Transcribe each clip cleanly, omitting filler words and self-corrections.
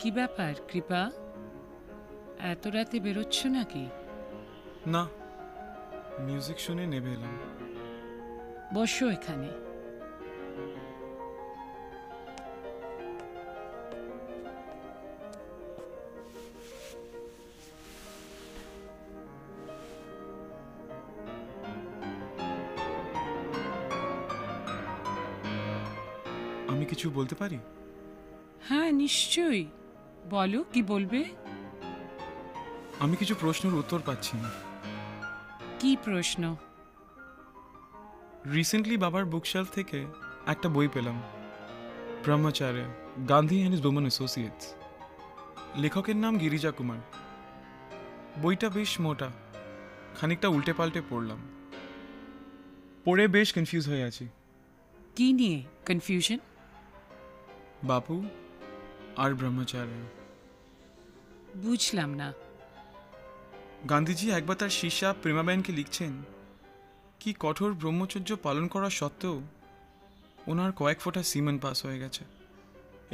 কি ব্যাপার কৃপা, এত রাতে বেরোচ্ছ নাকি? না, মিউজিক শুনে নেবে এলাম। বসো এখানে। আমি কিছু বলতে পারি? হ্যাঁ নিশ্চয়ই, বলো কি বলবে। আমি কিছু প্রশ্নের উত্তর পাচ্ছি না। কি প্রশ্ন? রিসেন্টলি বাবার বুকশেলফ থেকে একটা বই পেলাম, Brahmacharya, Gandhi and his women associates. লেখকের নাম গিরিজা কুমার। বইটা বেশ মোটা, খানিকটা উল্টে পাল্টে পড়লাম, পড়ে বেশ কনফিউজ হয়ে আছি। কি নিয়ে কনফিউশন? বাপু আর ব্রহ্মচার্য। বুঝলাম না। গান্ধীজি একবার তার শিষ্যা প্রেমাবাইনকে লিখছেন কি কঠোর ব্রহ্মচর্য পালন করা সত্ত্বেও ওনার কয়েক ফোঁটা সিমেন পাস হয়ে গেছে,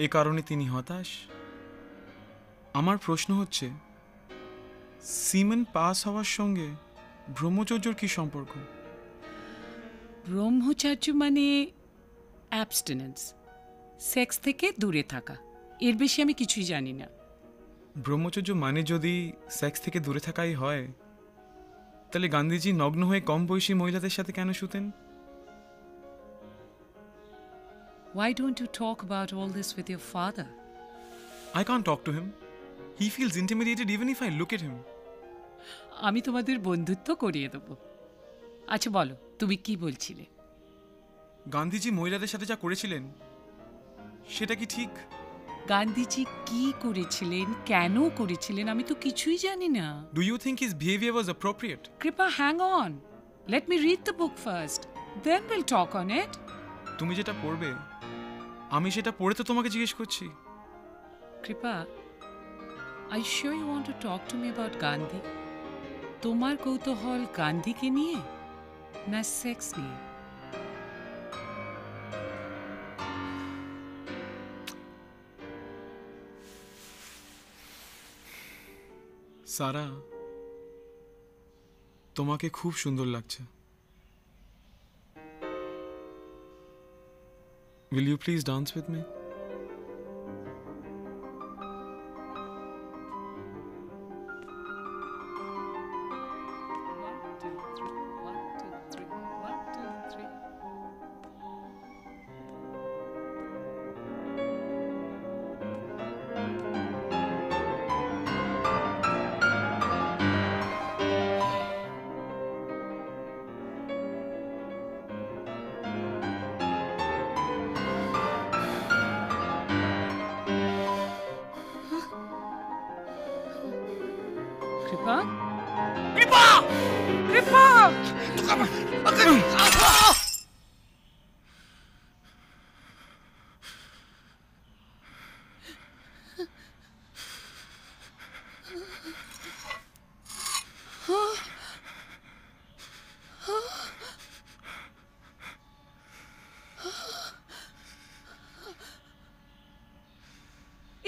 এ কারণে তিনি হতাশ। আমার প্রশ্ন হচ্ছে, সিমেন পাস হওয়ার সঙ্গে ব্রহ্মচর্যর কি সম্পর্ক? ব্রহ্মচার্য মানে অ্যাবস্টিনেন্স, সেক্স থেকে দূরে থাকা, এর বেশি আমি কিছুই জানি না। ব্রহ্মচর্য মানে যদি সেক্স থেকে দূরে থাকাই হয়, তাহলে গান্ধীজি নগ্ন হয়ে কম বয়সী মহিলাদের সাথে কেন শুতেন? Why don't you talk about all this with your father? I can't talk to him. He feels intimidated even if I look at him. আমি তোমাদের বন্ধুত্ব করিয়ে দেবো। আচ্ছা বলো, তুমি কি বলছিলে? গান্ধীজি মহিলাদের সাথে যা করেছিলেন সেটা কি ঠিক? গান্ধীজি কি করেছিলেন, কেন করেছিলেন, আমি তো কিছুই জানি না। Do you think his behavior was appropriate? Kripa, hang on, let me read the book first, then will talk on it. তুমি যেটা পড়বে আমি সেটা পড়ে তো তোমাকে জিজ্ঞেস করছি। Kripa, I sure you want to talk to me about Gandhi? তোমার কৌতূহল গান্ধীকে নিয়ে না সেক্স নিয়ে? সারা, তোমাকে খুব সুন্দর লাগছে। Will you please dance with me? কৃপা, কৃপা, কৃপা!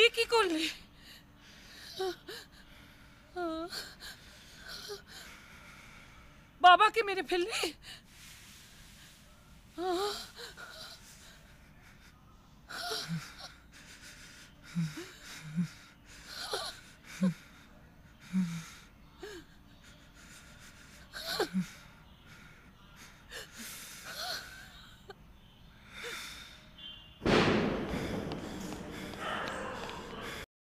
এ কি করলে? বাবাকে মেরে ফেললে?